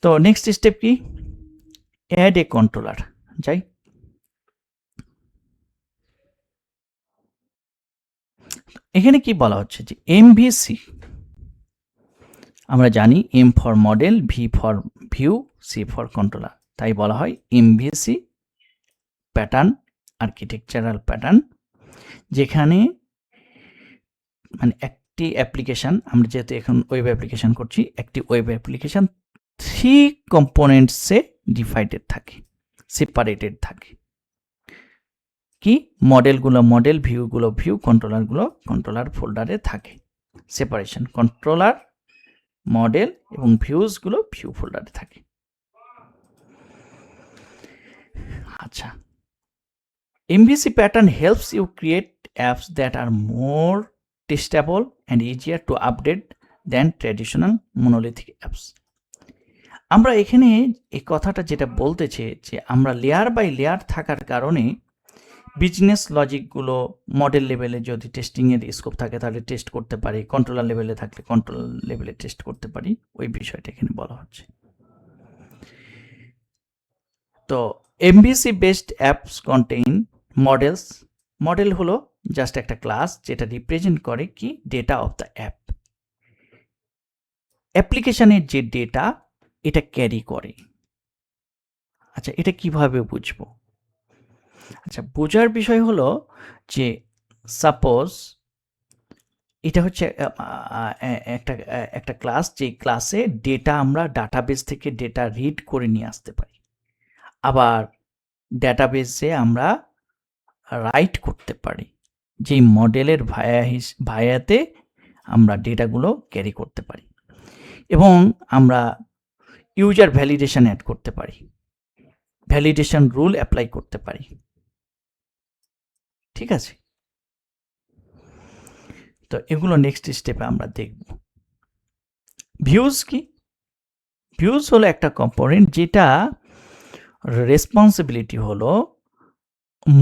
তো next step কি, add a controller. যাই, এখানে কি বলা হচ্ছে যে এমভিসি, আমরা জানি M for model, V for view, C for controller, তাই বলা হয় এমভিসি প্যাটার্ন আর্কিটেকচারাল প্যাটার্ন, যেখানে মানে একটি অ্যাপ্লিকেশান, আমরা যেহেতু এখন ওয়েব অ্যাপ্লিকেশান করছি, একটি ওয়েব অ্যাপ্লিকেশান 3 কম্পোনেন্টসে ডিভাইডেড থাকে, সেপারেটেড থাকে। কি, মডেলগুলো মডেল, ভিউগুলো ভিউ, কন্ট্রোলারগুলো কন্ট্রোলার ফোল্ডারে থাকে, সেপারেশন, কন্ট্রোলার মডেল এবং ভিউজগুলো ভিউ ফোল্ডারে থাকে। আচ্ছা, MVC pattern helps you create apps that are more testable and easier to update than traditional monolithic apps. আমরা এখানে এই কথাটা যেটা বলতেছে যে আমরা লেয়ার বাই লেয়ার থাকার কারণে বিজনেস লজিকগুলো মডেল লেভেলে যদি টেস্টিংয়ের স্কোপ থাকে তাহলে টেস্ট করতে পারি, কন্ট্রোলার লেভেলে থাকলে কন্ট্রোল লেভেলে টেস্ট করতে পারি, ওই বিষয়টা এখানে বলা হচ্ছে। তো MVC based apps contain models. Model হলো জাস্ট একটা ক্লাস যেটা রিপ্রেজেন্ট করে কি, ডেটা অফ দ্য অ্যাপ, অ্যাপ্লিকেশনের যে ডেটা এটা ক্যারি করে। আচ্ছা, এটা কিভাবে বুঝবো? আচ্ছা, বোঝার বিষয় হলো যে সাপোজ এটা হচ্ছে একটা ক্লাস, যে ক্লাসে ডেটা আমরা ডাটাবেস থেকে ডেটা রিড করে নিয়ে আসতে পারি, আবার ডাটাবেসে আমরা রাইট করতে পারি, যেই মডেলের ভায়াতে আমরা ডেটাগুলো ক্যারি করতে পারি, এবং আমরা ইউজার ভ্যালিডেশন অ্যাড করতে পারি, ভ্যালিডেশন রুল অ্যাপ্লাই করতে পারি। ঠিক আছে, তো এগুলো নেক্সট স্টেপে আমরা দেখব। ভিউজ কি? ভিউজ হলো একটা কম্পোনেন্ট যেটা রেসপন্সিবিলিটি হলো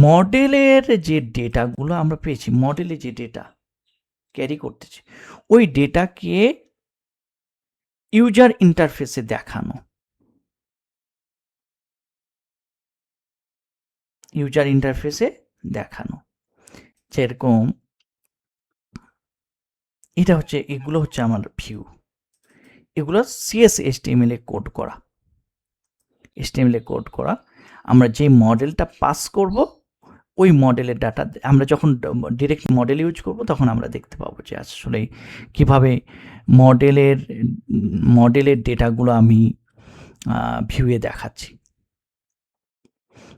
মডেলের যে ডেটাগুলো আমরা পেয়েছি, মডেলে যে ডেটা ক্যারি করতেছি, ওই ডেটাকে ইউজার ইন্টারফেসে দেখানো। ইউজার ইন্টারফেসে দেখানো, যেরকম এটা হচ্ছে, এগুলো হচ্ছে আমার ভিউ, এগুলো CSS/HTML এ কোড করা, HTML এ কোড করা। আমরা যে মডেলটা পাস করব ওই মডেলের ডাটা আমরা যখন ডিরেক্ট মডেল ইউজ করব তখন আমরা দেখতে পাবো যে আসলে কিভাবে মডেলের ডেটাগুলো আমি ভিউয়ে দেখাচ্ছি,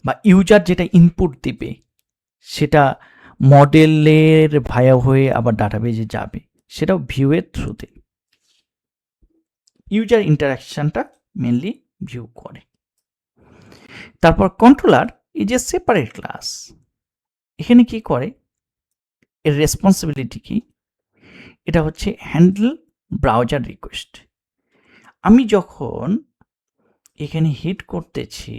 বা ইউজার যেটা ইনপুট দিবে সেটা মডেলের ভায়া হয়ে আবার ডাটাবেজে যাবে, সেটাও ভিউয়ের থ্রুতে। ইউজার ইন্টারাকশনটা মেনলি ভিউ করে। তারপর controller is a separate class. এখানে কি করে, এর রেসপন্সিবিলিটি কি, এটা হচ্ছে হ্যান্ডেল ব্রাউজার রিকোয়েস্ট। আমি যখন এখানে হিট করতেছি,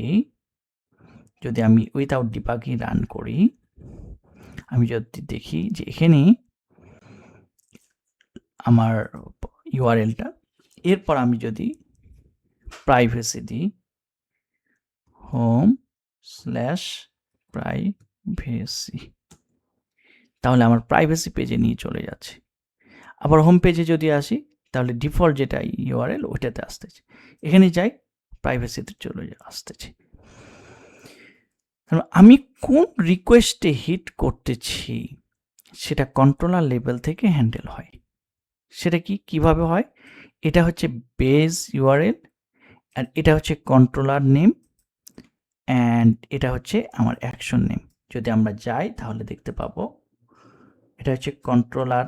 যদি আমি উইথাউট ডিবাগিং রান করি, আমি যদি দেখি যে এখানে আমার ইউআরএলটা, এরপর আমি যদি প্রাইভেসি দিই, home/privacy, তাহলে আমার প্রাইভেসি পেজে নিয়ে চলে যাচ্ছে। আবার হোম পেজে যদি আসি তাহলে ডিফল্ট যেটা ইউআরএল ওইটাতে আসতেছে, এখানে যাই প্রাইভেসিতে চলে আসতেছে। আমি কোন রিকোয়েস্টে হিট করতেছি সেটা কন্ট্রোলার লেভেল থেকে হ্যান্ডেল হয়। সেটা কিভাবে হয়, এটা হচ্ছে বেস ইউআরএল, আর এটা হচ্ছে কন্ট্রোলার নেম, অ্যান্ড এটা হচ্ছে আমার অ্যাকশন নেম। যদি আমরা যাই তাহলে দেখতে পাবো এটা হচ্ছে কন্ট্রোলার,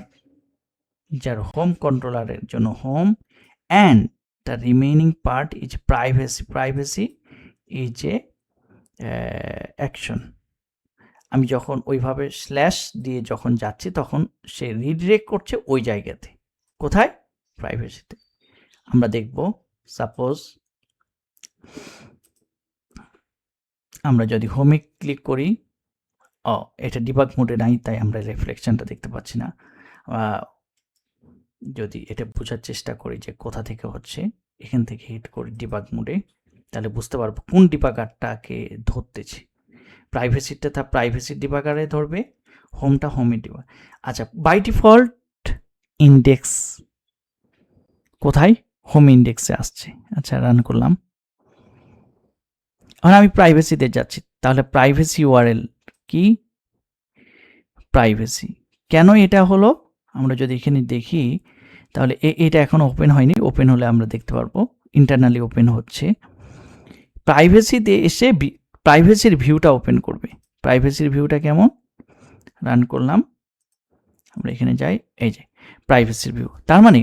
যার হোম কন্ট্রোলারের জন্য home, and the remaining part is privacy. Privacy is a action. আমি যখন ওইভাবে স্ল্যাশ দিয়ে যখন যাচ্ছি তখন সে রিডিরেক্ট করছে ওই জায়গাতে, কোথায়, প্রাইভেসিতে। আমরা দেখব সাপোজ আমরা যদি হোমে ক্লিক করি, এটা ডিবাগ মোডে নাই তাই আমরা রিফ্লেকশনটা দেখতে পাচ্ছি না। যদি এটা বোঝার চেষ্টা করি যে কোথা থেকে হচ্ছে, এখান থেকে হিট করি ডিবাগ মোডে, তাহলে বুঝতে পারবো কোন ডিবাগারটাকে ধরতেছে। প্রাইভেসিটা তার প্রাইভেসি ডিবাগারে ধরবে, হোমটা হোমের ডিবাগ। আচ্ছা, বাই ডিফল্ট ইন্ডেক্স কোথায়? হোম ইন্ডেক্সে আসছে। আচ্ছা, রান করলাম। এখন আমি প্রাইভেসিতে যাচ্ছি, তাহলে প্রাইভেসি ইউআরএল কি? প্রাইভেসি কেন এটা হলো আমরা যদি এখানে দেখি, তাহলে এটা এখন ওপেন হয়নি, ওপেন হলে আমরা দেখতে পারবো ইন্টারনালি ওপেন হচ্ছে। প্রাইভেসিতে এসে প্রাইভেসির ভিউটা ওপেন করবে। প্রাইভেসির ভিউটা কেমন? রান করলাম, আমরা এখানে যাই, এই যে প্রাইভেসির ভিউ। তার মানে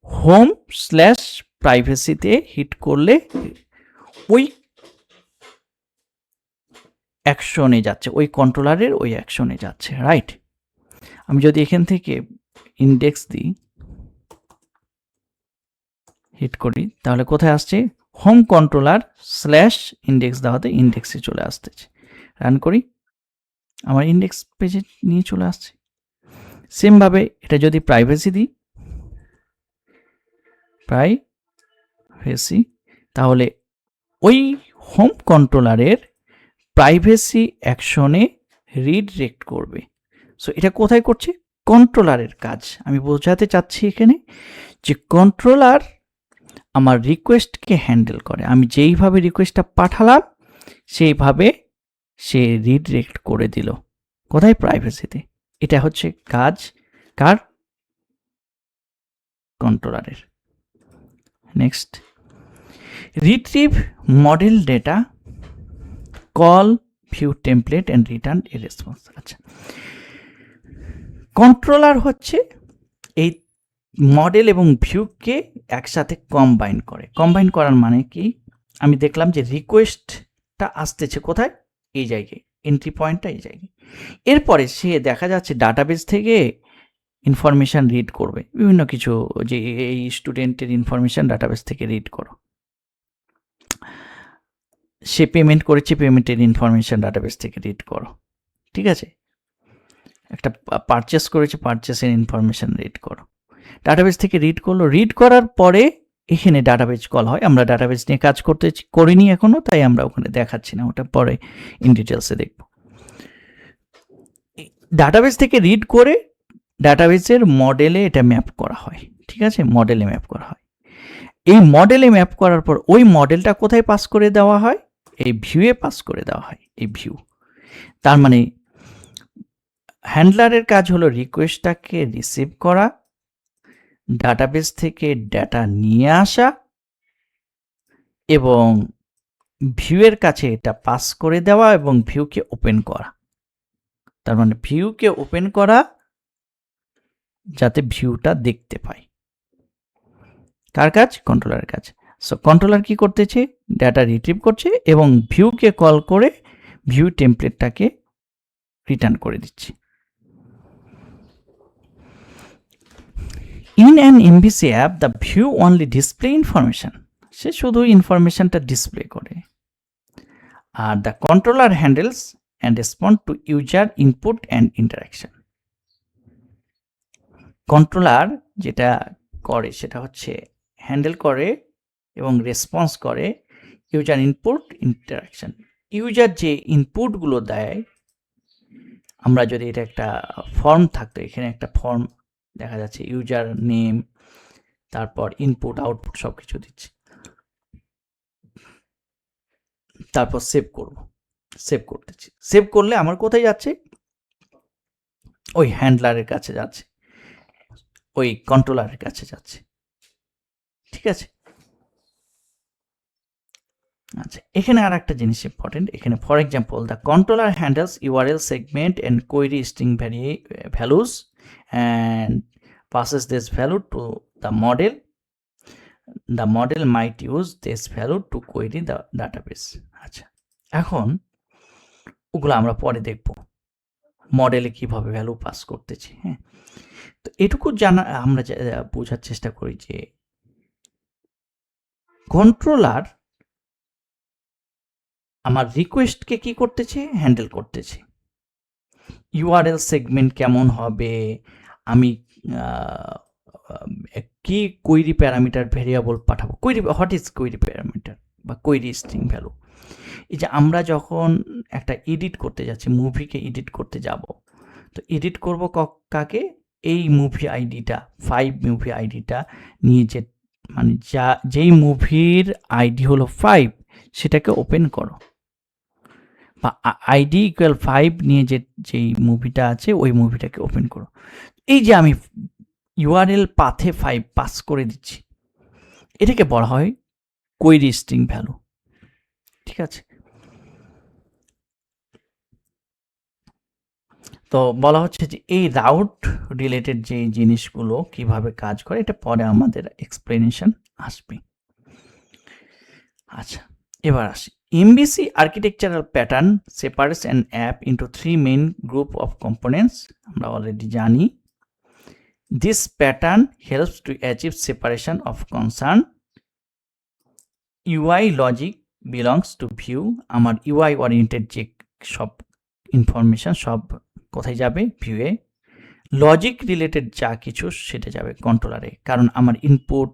হোম স্ল্যাশ প্রাইভেসিতে হিট করলে ওই অ্যাকশনে যাচ্ছে, ওই কন্ট্রোলারের ওই অ্যাকশনে যাচ্ছে, রাইট? আমি যদি এখান থেকে ইন্ডেক্স দিই, হিট করি, তাহলে কোথায় আসছে? হোম কন্ট্রোলার স্ল্যাশ ইন্ডেক্স দেওয়াতে ইন্ডেক্সে চলে আসতেছে। রান করি, আমার ইন্ডেক্স পেজে নিয়ে চলে আসছে। সেমভাবে এটা যদি প্রাইভেসি দিই, প্রাইভেসি, তাহলে ওই হোম কন্ট্রোলারের প্রাইভেসি অ্যাকশনে রিডিরেক্ট করবে। সো এটা কোথায় করছে? কন্ট্রোলারের কাজ। আমি বোঝাতে চাচ্ছি এখানে যে কন্ট্রোলার আমার রিকোয়েস্টকে হ্যান্ডেল করে। আমি যেইভাবে রিকোয়েস্টটা পাঠালাম সেইভাবে সে রিডিরেক্ট করে দিল। কোথায়? প্রাইভেসিতে। এটা হচ্ছে কাজ কার? কন্ট্রোলারের। Next, retrieve model data, call view template and return a response. আচ্ছা, কন্ট্রোলার হচ্ছে এই মডেল এবং ভিউকে একসাথে কম্বাইন করে। কম্বাইন করার মানে কি? আমি দেখলাম যে রিকোয়েস্টটা আসতেছে কোথায়? এই জায়গায়, এন্ট্রি পয়েন্টটা এই জায়গায়। এরপরে সে দেখা যাচ্ছে ডাটাবেস থেকে ইনফরমেশান রিড করবে, বিভিন্ন কিছু, যে এই স্টুডেন্টের ইনফরমেশান ডাটাবেস থেকে রিড করো। সে পেমেন্ট করেছে, পেমেন্টের ইনফরমেশান ডাটাবেস থেকে রিড করো, ঠিক আছে? একটা পারচেস করেছে, পারচেসের ইনফরমেশান রিড করো। ডাটাবেস থেকে রিড করলো, রিড করার পরে এখানে ডাটাবেস কল হয়। আমরা ডাটাবেস নিয়ে কাজ করিনি এখনো, তাই আমরা ওখানে দেখাচ্ছি না, ওটা পরে ইন ডিটেলসে দেখব। ডাটাবেস থেকে রিড করে ডাটাবেসের মডেলে এটা ম্যাপ করা হয়, ঠিক আছে? মডেলে ম্যাপ করা হয়। এই মডেলে ম্যাপ করার পর ওই মডেলটা কোথায় পাস করে দেওয়া হয়? এই ভিউয়ে পাস করে দেওয়া হয়, এই ভিউ। তার মানে হ্যান্ডলারের কাজ হলো রিকোয়েস্টটাকে রিসিভ করা, ডাটাবেস থেকে ডেটা নিয়ে আসা এবং ভিউয়ের কাছে এটা পাস করে দেওয়া এবং ভিউকে ওপেন করা। তার মানে ভিউকে ওপেন করা যাতে ভিউটা দেখতে পায়। কার কাজ? কন্ট্রোলারের কাজ। সো কন্ট্রোলার কি করতেছে? ডেটা রিট্রিভ করছে এবং ভিউকে কল করে ভিউ টেমপ্লেটটাকে রিটার্ন করে দিচ্ছে। In an MVC app, the view only display information. সে শুধু ইনফরমেশনটা ডিসপ্লে করে। আর the controller handles and respond to user input and interaction. Controller যেটা করে সেটা হচ্ছে হ্যান্ডেল করে এবং রেসপন্স করে ইউজার ইনপুট, ইন্টারাকশন। ইউজার যে ইনপুটগুলো দেয়, আমরা যদি এটা একটা ফর্ম থাকতো, এখানে একটা ফর্ম দেখা যাচ্ছে, ইউজার নেম, তারপর ইনপুট আউটপুট সব কিছু দিচ্ছে, তারপর সেভ করব, সেভ করতেছি। সেভ করলে আমার কোথায় যাচ্ছে? ওই হ্যান্ডলারের কাছে যাচ্ছে, ওই কন্ট্রোলারের কাছে যাচ্ছে, ঠিক আছে? আচ্ছা, এখানে আর একটা জিনিস ইম্পর্টেন্ট। এখানে for example, the controller handles URL segment and query string values and passes this value to the model. The model might use this value to query the database. আচ্ছা, এখন ওগুলো আমরা পরে দেখব মডেলে কিভাবে ভ্যালু পাস করতেছি। হ্যাঁ, তো এটুকু জানা আমরা বোঝার চেষ্টা করি যে কন্ট্রোলার আমার রিকোয়েস্টকে কি করতেছে? হ্যান্ডেল করতেছে। ইউআরএল সেগমেন্ট কেমন হবে, আমি কি কোয়েরি প্যারামিটার ভেরিয়েবল পাঠাবো, query what is query parameter বা কোয়েরি স্ট্রিং ভ্যালু। এই যে আমরা যখন একটা এডিট করতে যাচ্ছি, মুভিকে এডিট করতে যাব, তো এডিট করব কাকে, এই মুভি আইডিটা 5 মুভি আইডিটা নিয়ে যে মানে যেই মুভির আইডি হলো 5 সেটাকে ওপেন করো, বা আইডি ইকুয়াল 5 নিয়ে যেই মুভিটা আছে ওই মুভিটাকে ওপেন করো। এই যে আমি ইউআরএল পাথে 5 পাস করে দিচ্ছি, এটাকে বলা হয় কোয়েরি স্ট্রিং ভ্যালু। ঠিক আছে, তো বলা হচ্ছে যে এই রাউট রিলেটেড যে জিনিসগুলো কিভাবে কাজ করে এটা পরে আমাদের এক্সপ্লেনেশন আসবে। আচ্ছা, এবার আসি। MVC architectural pattern separates an app into 3 main group of components. আমরা অলরেডি জানি। This pattern helps to achieve separation of concern. UI logic belongs to view. আমার UI oriented যে সব ইনফরমেশন সব কোথায় যাবে, ভিউয়ে। লজিক রিলেটেড যা কিছু সেটা যাবে কন্ট্রোলারে, কারণ আমার ইনপুট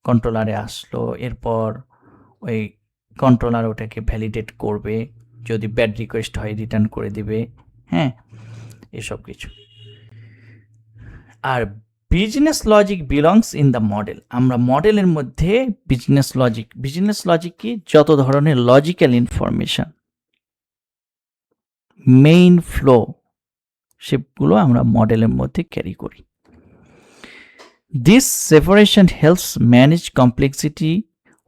কন্ট্রোলারে আসলো, এরপর ওই কন্ট্রোলার ওটাকে ভ্যালিডেট করবে, যদি ব্যাড রিকোয়েস্ট হয় রিটার্ন করে দিবে, হ্যাঁ, এসব কিছু। আর business logic belongs in the model. আমরা মডেলের মধ্যে বিজনেস লজিক কি, যত ধরনের লজিক্যাল ইনফরমেশন, মেইন ফ্লো, সেগুলো আমরা মডেলের মধ্যে ক্যারি করি। This separation helps manage complexity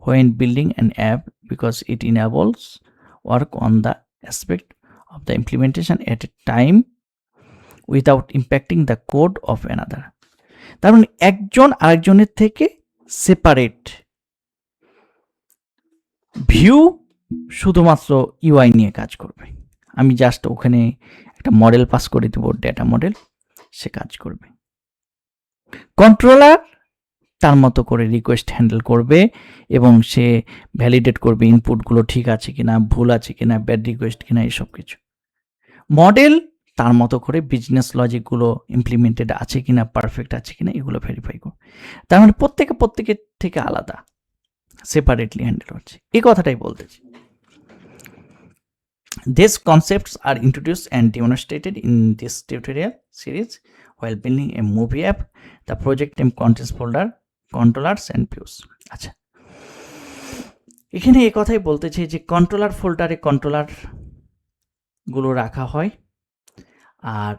when building an app because it enables work on the aspect of the implementation at a time without impacting the code of another. তার মানে একজন আরেকজনের থেকে সেপারেট। ভিউ শুধুমাত্র UI নিয়ে কাজ করবে, আমি জাস্ট ওখানে একটা মডেল পাস করে দেব, ডেটা মডেল, সে কাজ করবে। কন্ট্রোলার তার মতো করে রিকোয়েস্ট হ্যান্ডেল করবে এবং সে ভ্যালিডেট করবে ইনপুটগুলো ঠিক আছে কিনা, ভুল আছে কিনা, ব্যাড রিকোয়েস্ট কিনা, এসব কিছু। মডেল তার মতো করে বিজনেস লজিকগুলো ইমপ্লিমেন্টেড আছে কিনা, পারফেক্ট আছে কিনা, এগুলো ভেরিফাই করবে। তার মানে প্রত্যেকের থেকে আলাদা, সেপারেটলি হ্যান্ডেল হচ্ছে, এই কথাটাই বলতেছি। These concepts are introduced and demonstrated in this tutorial series while building a movie app. The project name contains folder, controllers and views. আচ্ছা, এখানে এই কথাই বলতেছে যে কন্ট্রোলার ফোল্ডারে কন্ট্রোলার গুলো রাখা হয়, আর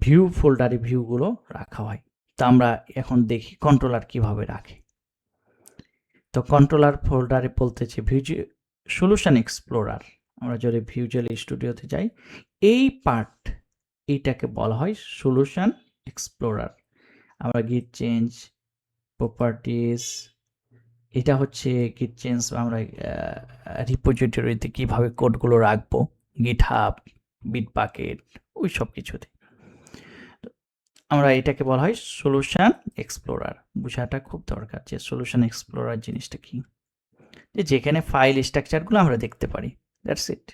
ভিউ ফোল্ডারে ভিউগুলো রাখা হয়। তো আমরা এখন দেখি কন্ট্রোলার কিভাবে রাখে। তো কন্ট্রোলার ফোল্ডারে বলতেছে সলিউশন এক্সপ্লোরার। আমরা যদি ভিজুয়াল স্টুডিওতে যাই, এই পার্ট, এইটাকে বলা হয় সলিউশন এক্সপ্লোরার। আমরা গিট চেঞ্জ, প্রপার্টিজ, এটা হচ্ছে গিট চেঞ্জ, আমরা রিপোজিটরিতে কিভাবে কোডগুলো রাখবো, গিটহাব, বিটবাকেট, ওই সব কিছুতে আমরা এটাকে বলা হয় সলিউশন এক্সপ্লোরার। বোঝাটা খুব দরকার যে সলিউশন এক্সপ্লোরার জিনিসটা কি, যেখানে ফাইল স্ট্রাকচারগুলো আমরা দেখতে পারি, that's it,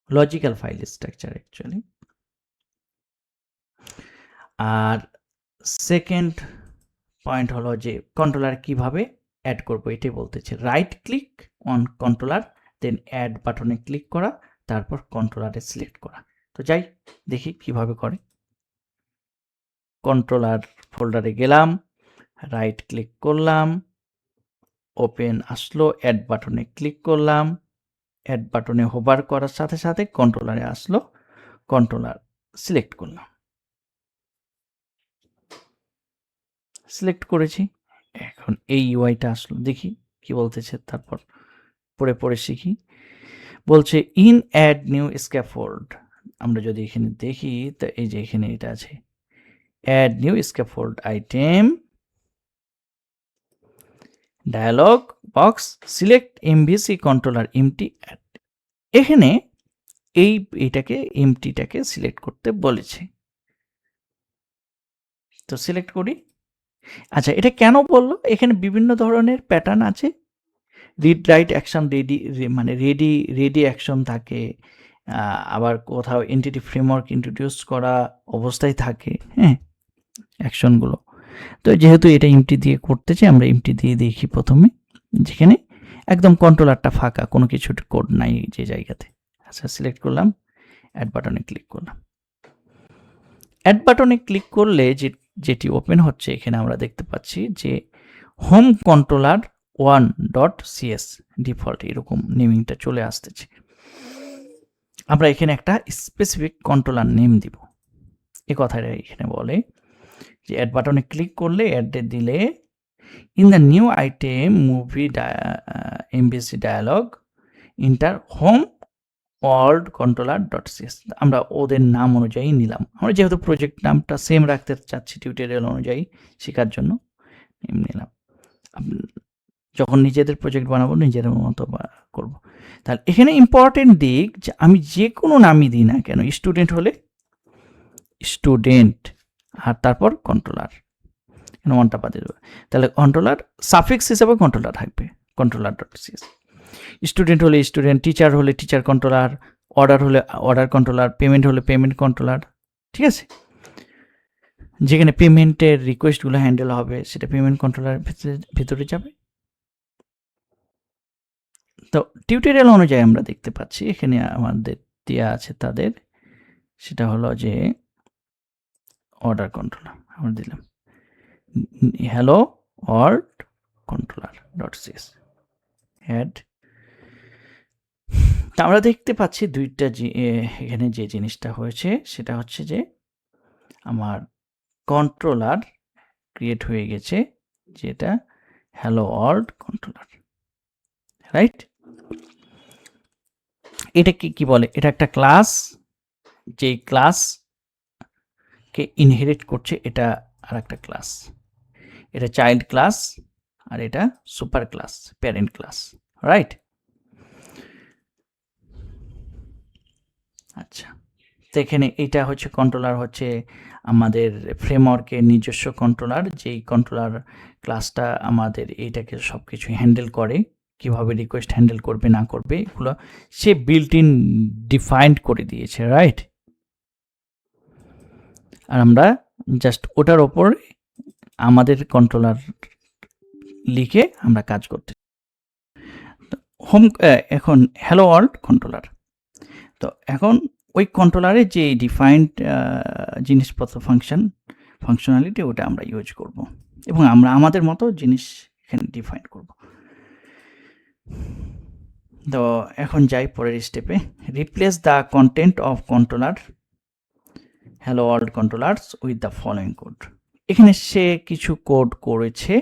logical file structure actually. আর সেকেন্ড পয়েন্ট হলো যে কন্ট্রোলার কিভাবে অ্যাড করব, এটাই বলতেছে। Right click on controller, then add বাটনে ক্লিক করা, তারপর কন্ট্রোলারে সিলেক্ট করা। তো যাই দেখি কিভাবে করে। কন্ট্রোলার ফোল্ডারে গেলাম, রাইট ক্লিক করলাম, ওপেন আসলো, অ্যাড বাটনে ক্লিক করলাম, অ্যাড বাটনে হোভার করার সাথে সাথে কন্ট্রোলারে আসলো, কন্ট্রোলার সিলেক্ট করলাম, সিলেক্ট করেছি। এখন এই ইউআইটা আসলো, দেখি কি বলতেছে, তারপর পড়ে শিখি। বলছে ইন অ্যাড নিউ স্ক্যাফোল্ড। আমরা যদি এখানে দেখি, তো এই যে এখানে এটা আছে, add new scaffold item, dialog box, select MVC controller empty add. এখানে এইটাকে এমটিটাকে সিলেক্ট করতে বলেছে, তো সিলেক্ট করি। আচ্ছা, এটা কেন বললো? এখানে বিভিন্ন ধরনের প্যাটার্ন আছে, রিড রাইট অ্যাকশন, রেডি মানে রেডি অ্যাকশন থাকে, আবার কোথাও এন্টিটি ফ্রেমওয়ার্ক ইন্ট্রোডিউস করা অবস্থায় থাকে, হ্যাঁ, অ্যাকশনগুলো। তো যেহেতু এটা এমটি দিয়ে করতে চাই, আমরা এমটি দিয়ে দেখি প্রথমে, যেখানে একদম কন্ট্রোলারটা ফাঁকা, কোনো কিছু কোড নাই যে জায়গাতে। আচ্ছা, সিলেক্ট করলাম, অ্যাড বাটনে ক্লিক করলাম। অ্যাড বাটনে ক্লিক করলে যেটি ওপেন হচ্ছে, এখানে আমরা দেখতে পাচ্ছি যে হোম কন্ট্রোলার 1.cs ডিফল্ট এরকম নেমিংটা চলে আসতেছে। আমরা এখানে একটা স্পেসিফিক কন্ট্রোলার নেম দিব। এই কথাটা এখানে বলে যে অ্যাড বাটনে ক্লিক করলে অ্যাডে দিলে in the new item movie MVC dialog enter home world controller .cs আমরা ওদের নাম অনুযায়ী নিলাম। আমরা যেহেতু প্রজেক্ট নামটা সেম রাখতে চাচ্ছি টিউটোরিয়াল অনুযায়ী শেখার জন্য নিলাম। যখন নিজেদের প্রজেক্ট বানাবো নিজেদের মতো করব। তাহলে এখানে ইম্পর্টেন্ট দিক যে আমি যে কোনো নামই দিই না কেন, স্টুডেন্ট হলে স্টুডেন্ট আর তারপর কন্ট্রোলার, ওয়ানটা বাদে দেবে, তাহলে কন্ট্রোলার সাফিক্স হিসাবে কন্ট্রোলার থাকবে, কন্ট্রোলার .cs। স্টুডেন্ট হলে স্টুডেন্ট, টিচার হলে টিচার কন্ট্রোলার, অর্ডার হলে অর্ডার কন্ট্রোলার, পেমেন্ট হলে পেমেন্ট কন্ট্রোলার, ঠিক আছে। যেখানে পেমেন্টের রিকোয়েস্টগুলো হ্যান্ডেল হবে সেটা পেমেন্ট কন্ট্রোলার ভিতরে যাবে। তো টিউটোরিয়াল অনুযায়ী আমরা দেখতে পাচ্ছি এখানে আমাদের দেওয়া আছে তাদের, সেটা হলো যে অর্ডার কন্ট্রোলার আমরা দিলাম hello world controller .cs add. তা আমরা দেখতে পাচ্ছি দুইটা এখানে যে জিনিসটা হয়েছে সেটা হচ্ছে যে আমার কন্ট্রোলার ক্রিয়েট হয়ে গেছে, যেটা হ্যালো ওয়ার্ল্ড কন্ট্রোলার, রাইট। এটা কি বলে, এটা একটা ক্লাস, যেই ক্লাসকে ইনহেরিট করছে এটা আর একটা ক্লাস, এটা চাইল্ড ক্লাস আর এটা super class, parent class, right. আচ্ছা, তো এখানে এটা হচ্ছে কন্ট্রোলার, হচ্ছে আমাদের ফ্রেমওয়ার্কের নিজস্ব কন্ট্রোলার, যেই কন্ট্রোলার ক্লাসটা আমাদের এইটাকে সব কিছু হ্যান্ডেল করে, কিভাবে রিকোয়েস্ট হ্যান্ডেল করবে না করবে এগুলো সে বিল্ট ইন ডিফাইন্ড করে দিয়েছে, রাইট। আর আমরা জাস্ট ওটার ওপর আমাদের কন্ট্রোলার লিখে আমরা কাজ করতে। হোম এখন হ্যালো ওয়ার্ল্ড কন্ট্রোলার, তো এখন ওই কন্ট্রোলারে যে ডিফাইন্ড জিনিসপত্র ফাংশনালিটি ওটা আমরা ইউজ করব এবং আমরা আমাদের মতো জিনিস এখানে ডিফাইন করব। তো এখন যাই পরের স্টেপে, replace the content of controller hello world controllers with the following code. এখানে সে কিছু কোড করেছে,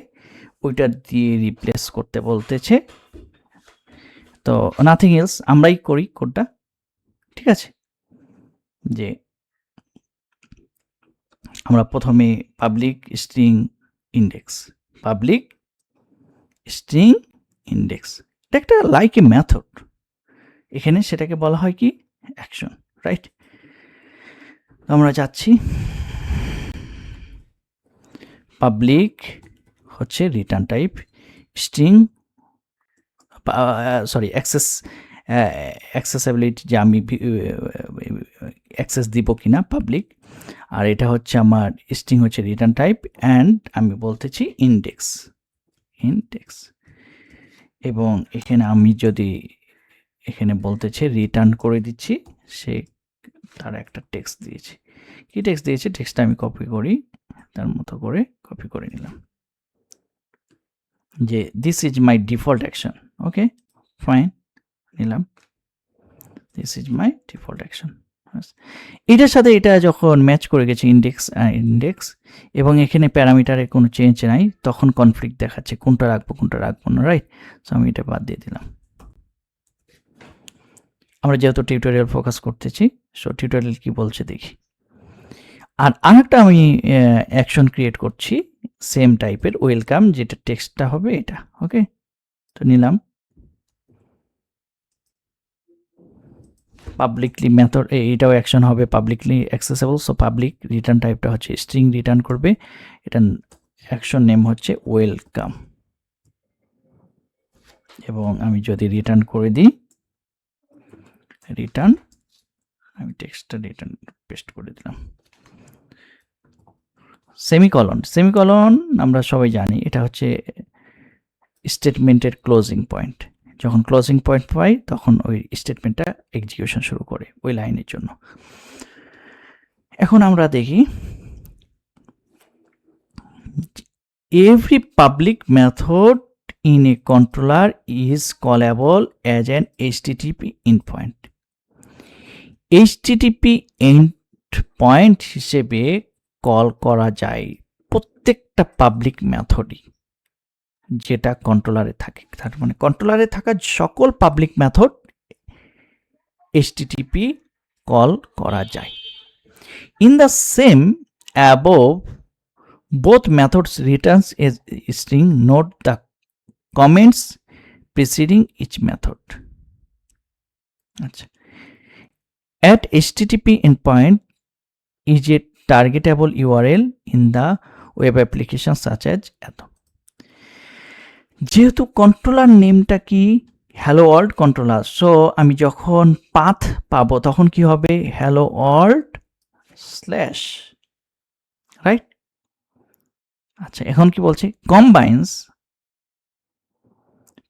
ওইটা দিয়ে রিপ্লেস করতে বলতেছে। তো নাথিং এলস, আমরাই করি কোডটা, ঠিক আছে। যে আমরা প্রথমে পাবলিক স্ট্রিং ইন্ডেক্স এটা একটা লাইক এ মেথড, এখানে সেটাকে বলা হয় কি অ্যাকশন, রাইট। আমরা যাচ্ছি, পাবলিক হচ্ছে রিটার্ন টাইপ, স্ট্রিং অ্যাক্সেসিবিলিটি যে আমি অ্যাক্সেস দিব কিনা পাবলিক, আর এটা হচ্ছে আমার স্ট্রিং হচ্ছে রিটার্ন টাইপ, অ্যান্ড আমি বলতেছি ইন্ডেক্স এবং এখানে আমি যদি এখানে বলতেছে রিটার্ন করে দিচ্ছি, সে তার একটা টেক্সট দিয়েছে। কি টেক্সট দিয়েছে, টেক্সটটা আমি কপি করি, তার মতো করে কপি করে নিলাম যে this is my default action, okay fine নিলাম, this is my default action. এটার সাথে এটা যখন ম্যাচ করে গেছে ইন্ডেক্স এবং এখানে প্যারামিটারে কোনো চেঞ্জ নাই, তখন কনফ্লিক্ট দেখাচ্ছে কোনটা রাখবো না, রাইট। সো আমি এটা বাদ দিয়ে দিলাম। আমরা যেহেতু টিউটোরিয়াল ফোকাস করতেছি, সো টিউটোরিয়াল কি বলছে দেখি। আর আরেকটা আমি অ্যাকশন ক্রিয়েট করছি সেম টাইপের, ওয়েলকাম, যেটা টেক্সটটা হবে এটা, ওকে। তো নিলাম পাবলিকলি মেথড, এটাও অ্যাকশন হবে publicly accessible, so public return টাইপটা হচ্ছে স্ট্রিং রিটার্ন করবে, এটা অ্যাকশন নেম হচ্ছে ওয়েলকাম, এবং আমি যদি রিটার্ন করে দিই রিটার্ন আমি টেক্সটটা রিটার্ন পেস্ট করে দিলাম। সেমিকলন, সেমিকলন আমরা সবাই জানি এটা হচ্ছে স্টেটমেন্টের ক্লোজিং পয়েন্ট। যখন ক্লোজিং পয়েন্ট পাই তখন ওই স্টেটমেন্টটা এক্সিকিউশন শুরু করে ওই লাইনের জন্য। এখন আমরা দেখি every public method in a controller is callable as an HTTP endpoint. HTTP endpoint হিসেবে কল করা যায় প্রত্যেকটা পাবলিক মেথডই যেটা কন্ট্রোলারে থাকে। তার মানে কন্ট্রোলারে থাকা সকল পাবলিক মেথড HTTP কল করা যায়। In the same above, both methods returns a string. Note the comments preceding each method. At HTTP endpoint is a targetable URL in the web application such as Atom. যেহেতু controller নেমটা কি hello world controller, so আমি যখন path পাবো তখন কি হবে hello world slash, right? আচ্ছা, এখন কি বলছে কম্বাইন্স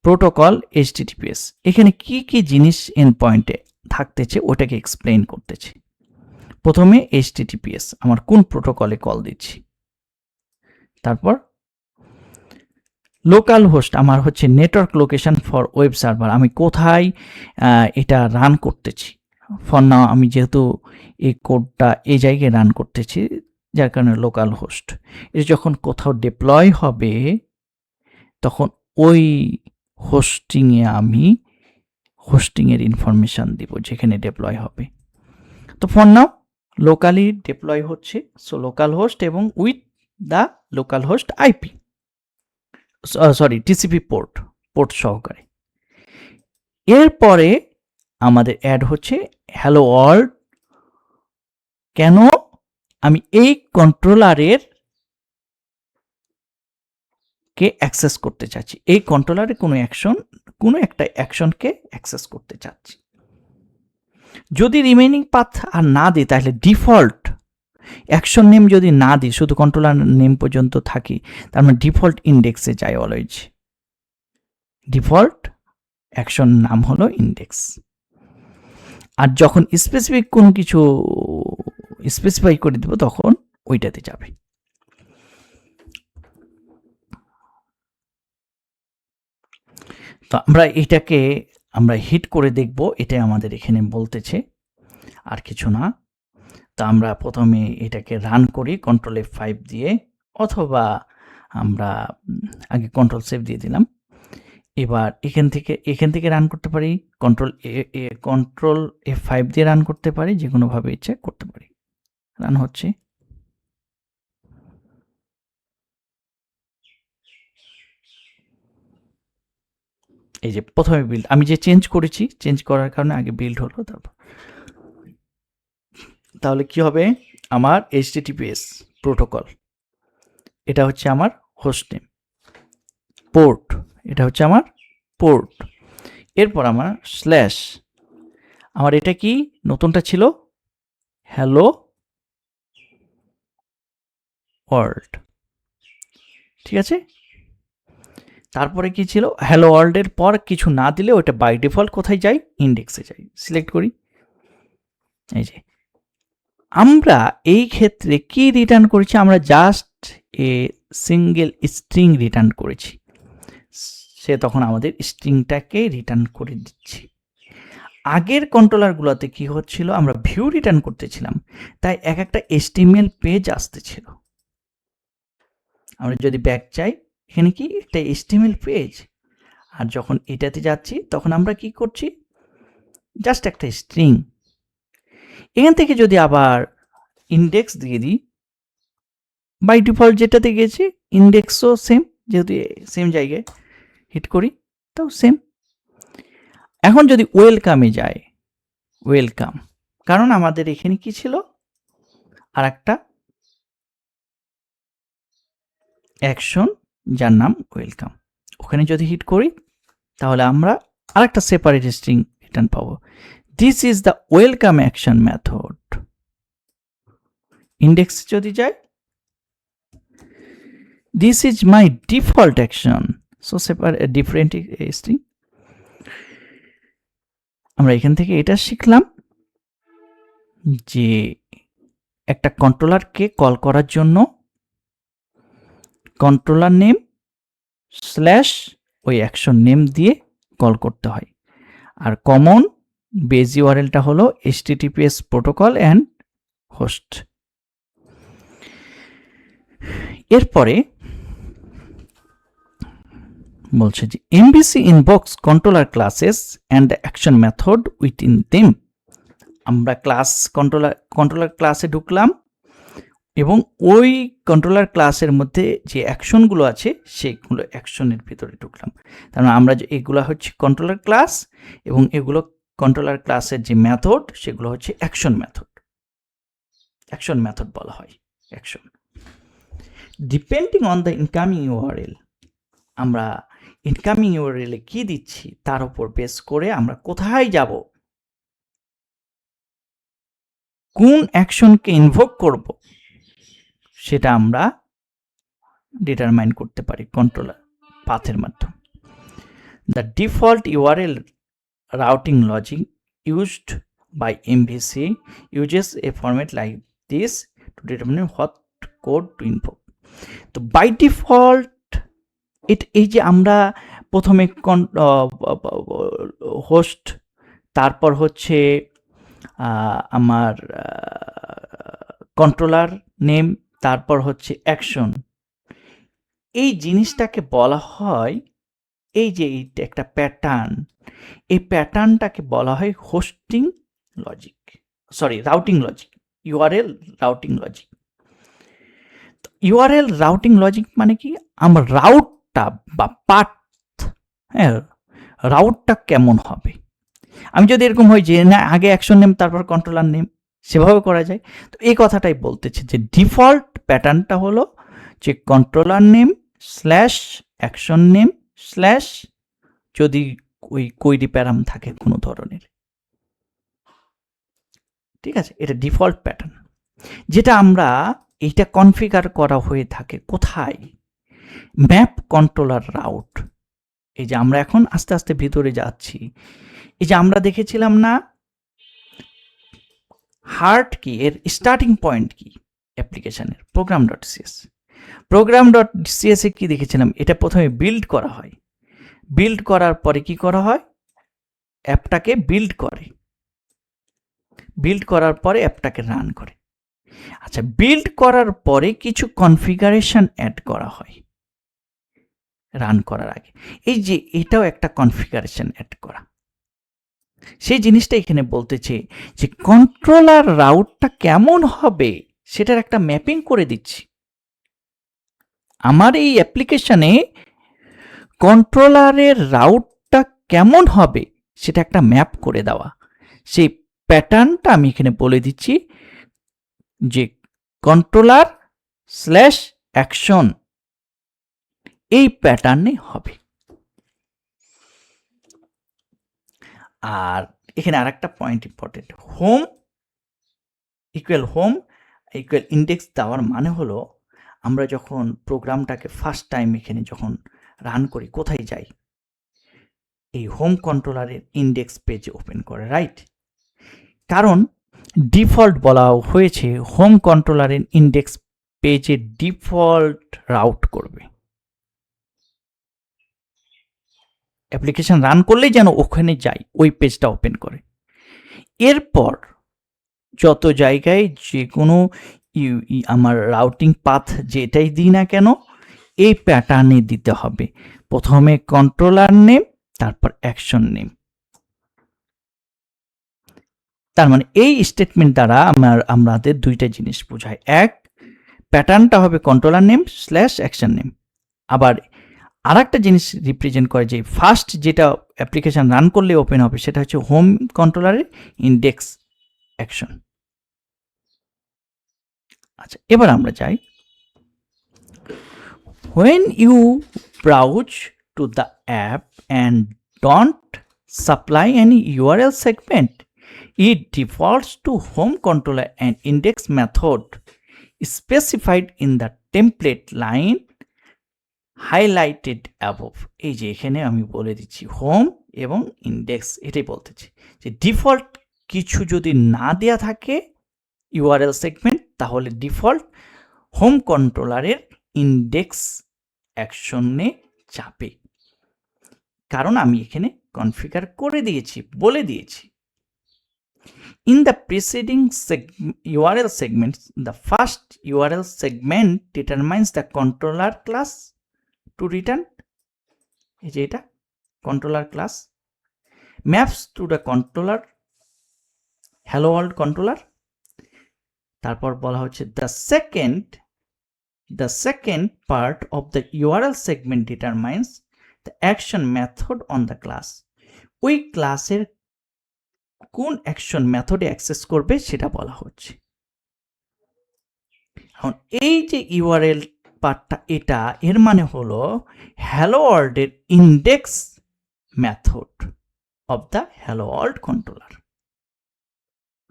প্রোটোকল HTTPS। এখানে কি কি জিনিস এন্ড পয়েন্টে থাকতেছে ওটাকে এক্সপ্লেইন করতেছি। প্রথমে HTTPS আমার কোন প্রোটোকলে কল দিচ্ছি, তারপর লোকাল হোস্ট আমার হচ্ছে network location for web server, আমি কোথায় এটা রান করতেছি। ফর নাও আমি যেহেতু এই কোডটা এই জায়গায় রান করতেছি যার কারণে লোকাল হোস্ট। এটা যখন কোথাও ডিপ্লয় হবে তখন ওই হোস্টিংয়ে আমি হোস্টিংয়ের ইনফরমেশান দিব যেখানে ডিপ্লয় হবে। তো ফর নাও লোকালি ডিপ্লয় হচ্ছে, সো লোকাল হোস্ট এবং with the local host IP, sorry TCP port সহকারে। এরপরে আমাদের অ্যাড হচ্ছে হ্যালো ওয়ার্ল্ড। কেন? আমি এই কন্ট্রোলারের কে অ্যাক্সেস করতে চাচ্ছি, এই কন্ট্রোলারে কোনো একটা অ্যাকশনকে অ্যাক্সেস করতে চাচ্ছি। যদি রিমেইনিং পাথ আর না দিই তাহলে ডিফল্ট অ্যাকশন নেম যদি না দিই, শুধু কন্ট্রোলার নেম পর্যন্ত থাকি, তার মানে ডিফল্ট ইন্ডেক্সে যায় অলওয়েজ। ডিফল্ট অ্যাকশন নাম হলো ইন্ডেক্স। আর যখন স্পেসিফিক কোনো কিছু স্পেসিফাই করে দেব তখন ওইটাতে যাবে। তো আমরা এটাকে আমরা হিট করে দেখব, এটাই আমাদের এখানে বলতেছে, আর কিছু না। তো আমরা প্রথমে এটাকে রান করি কন্ট্রোল F5 দিয়ে, অথবা আমরা আগে কন্ট্রোল সেভ দিয়ে দিলাম। এবার এখান থেকে রান করতে পারি, কন্ট্রোল F5 দিয়ে রান করতে পারি, যে কোনোভাবে ইচ্ছে করতে পারি। রান হচ্ছে। এই যে প্রথমে বিল্ড আমি যে চেঞ্জ করেছি, চেঞ্জ করার কারণে আগে বিল্ড হলো, তারপর তাহলে কি হবে আমার HTTPS প্রোটোকল, এটা হচ্ছে আমার হোস্ট নেম, পোর্ট এটা হচ্ছে আমার পোর্ট। এরপর আমার স্ল্যাশ, আমার এটা কি নতুনটা ছিল হ্যালো ওয়ার্ল্ড, ঠিক আছে। তারপরে কি ছিল হ্যালো ওয়ার্ল্ডের পর কিছু না দিলে ওটা বাই ডিফল্ট কোথায় যায়, ইন্ডেক্সে যায়। সিলেক্ট করি, এই যে আমরা এই ক্ষেত্রে কি রিটার্ন করেছি, আমরা just a single string return করেছি, সে তখন আমাদের স্ট্রিংটাকে রিটার্ন করে দিচ্ছি। আগের কন্ট্রোলারগুলোতে কি হচ্ছিল, আমরা ভিউ রিটার্ন করতেছিলাম, তাই এক একটা HTML পেজ আসতেছিল। আমরা যদি ব্যাক চাই, এখানে কি একটা HTML পেজ, আর যখন এটাতে যাচ্ছি তখন আমরা কি করছি, জাস্ট একটা স্ট্রিং। এখান থেকে যদি আবার ইন্ডেক্স দিয়ে দিই, বাই ডিফল্ট যেটাতে গেছি ইন্ডেক্সও সেম, যেহেতু সেম জায়গায় হিট করি তাও সেম। এখন যদি ওয়েলকামে যায়, ওয়েলকাম, কারণ আমাদের এখানে কি ছিল আর একটা অ্যাকশন যার নাম ওয়েলকাম, ওখানে যদি হিট করি তাহলে আমরা আরেকটা সেপারেট স্ট্রিং রিটার্ন পাবো, this is the welcome action method. Index যদি যায়, this is my default action, so separate different string. আমরা এখান থেকে এটা শিখলাম যে একটা কন্ট্রোলারকে কল করার জন্য কন্ট্রোলার নেম স্ল্যাশ ওই অ্যাকশন নেম দিয়ে কল করতে হয়। আর কমন বেজ ইউআরএলটা হলো HTTPS প্রোটোকল অ্যান্ড হোস্ট। এরপরে বলছে যে MVC invokes controller classes and the action method within them. আমরা কন্ট্রোলার ক্লাসে ঢুকলাম এবং ওই কন্ট্রোলার ক্লাসের মধ্যে যে অ্যাকশনগুলো আছে সেইগুলো অ্যাকশনের ভিতরে ঢুকলাম। তার মানে আমরা যে এগুলো হচ্ছে কন্ট্রোলার ক্লাস এবং এগুলো কন্ট্রোলার ক্লাসের যে মেথড সেগুলো হচ্ছে অ্যাকশন মেথড। অ্যাকশন মেথড বলা হয় action. Depending on the incoming URL, আমরা ইনকামিং ইউআরএলে কি দিচ্ছি তার উপর বেস করে আমরা কোথায় যাব, কোন অ্যাকশনকে ইনভোক করব, সেটা আমরা ডিটারমাইন করতে পারি কন্ট্রোলার পাথের মাধ্যমে। The default URL routing logic used by MVC uses a format like this to determine what code to invoke. তো বাই ডিফল্ট এই যে আমরা প্রথমে হোস্ট, তারপর হচ্ছে আমার কন্ট্রোলার নেম, তারপর হচ্ছে অ্যাকশন, এই জিনিসটাকে বলা হয়, এই যে এইটা একটা প্যাটার্ন, এই প্যাটার্নটাকে বলা হয় hosting logic, routing logic, URL routing logic. URL routing logic মানে কি, আমার রাউটটা বা পাথ, হ্যাঁ, রাউটটা কেমন হবে। আমি যদি এরকম হয় যে না আগে অ্যাকশন নেম তারপর কন্ট্রোলার নেম, সেভাবে করা যায়। তো এই কথাটাই বলতেছে যে ডিফল্ট প্যাটার্নটা হলো যে controller name slash action name slash যদি ওই কোয়েরি প্যারাম থাকে কোনো ধরনের, ঠিক আছে, এটা ডিফল্ট প্যাটার্ন। যেটা আমরা এইটা কনফিগার করা হয়ে থাকে কোথায়, ম্যাপ কন্ট্রোলার রাউট। এই যে আমরা এখন আস্তে আস্তে ভিতরে যাচ্ছি, এই যে আমরা দেখেছিলাম না হার্ট কি, এর স্টার্টিং পয়েন্ট কি অ্যাপ্লিকেশনের, program.cs এ কি দেখেছিলাম, এটা প্রথমে বিল্ড করা হয়, বিল্ড করার পরে কি করা হয়, অ্যাপটাকে বিল্ড করে, বিল্ড করার পরে অ্যাপটাকে রান করে। আচ্ছা, বিল্ড করার পরে কিছু কনফিগারেশন অ্যাড করা হয় রান করার আগে, এই যে এটাও একটা কনফিগারেশন অ্যাড করা। সেই জিনিসটা এখানে বলতেছে যে কন্ট্রোলার রাউটটা কেমন হবে সেটার একটা ম্যাপিং করে দিচ্ছি। আমার এই অ্যাপ্লিকেশনে কন্ট্রোলারের রাউটটা কেমন হবে সেটা একটা ম্যাপ করে দেওয়া, সেই প্যাটার্নটা আমি এখানে বলে দিচ্ছি যে কন্ট্রোলার স্ল্যাশ অ্যাকশন এই প্যাটার্নে হবে। আর এখানে আর একটা point important, home equal index দেওয়ার মানে হলো আমরা যখন প্রোগ্রামটাকে ফার্স্ট টাইম এখানে যখন রান করি কোথায় যাই, এই হোম কন্ট্রোলারের ইন্ডেক্স পেজে ওপেন করে, রাইট। কারণ ডিফল্ট বলা হয়েছে হোম কন্ট্রোলারের ইন্ডেক্স পেজে ডিফল্ট রাউট করবে, অ্যাপ্লিকেশন রান করলেই যেন ওখানে যাই, ওই পেজটা ওপেন করে। এরপর যত জায়গায় যে কোনো আমার রাউটিং পাথ যেটাই দিই না কেন এই প্যাটার্নে দিতে হবে, প্রথমে কন্ট্রোলার নেম তারপর অ্যাকশন নেম। তার মানে এই স্টেটমেন্ট দ্বারা আমাদের দুইটা জিনিস বোঝায়, এক প্যাটার্নটা হবে controller name slash action name, আবার আর একটা জিনিস রিপ্রেজেন্ট করে যে ফার্স্ট যেটা অ্যাপ্লিকেশন রান করলে ওপেন হবে সেটা হচ্ছে হোম কন্ট্রোলারের ইন্ডেক্স অ্যাকশন। আচ্ছা, এবার আমরা যাই, when you browse to the app and don't supply any URL segment, it defaults to home controller and index method specified in the template line highlighted above. এই যে এখানে আমি বলে দিচ্ছি হোম এবং ইন্ডেক্স, এটাই বলতেছি যে ডিফল্ট কিছু যদি না দেয়া থাকে ইউআরএল সেগমেন্ট, তাহলে ডিফল্ট হোম কন্ট্রোলারের ইন্ডেক্স অ্যাকশনে যাবে, কারণ আমি এখানে কনফিগার করে দিয়েছি, বলে দিয়েছি। In the preceding URL segments, the first URL segment determines the controller class to return. এই যে এটা controller class maps to the controller hello world controller। তারপর বলা হচ্ছে the second part of the URL segment determines the action method on the class। ওই ক্লাসের কোন action মেথডে অ্যাক্সেস করবে সেটা বলা হচ্ছে। এখন এই যে ইউআরএল পার্টটা, এটা এর মানে হলো হ্যালো ওয়ার্ল্ডের index method of the hello world controller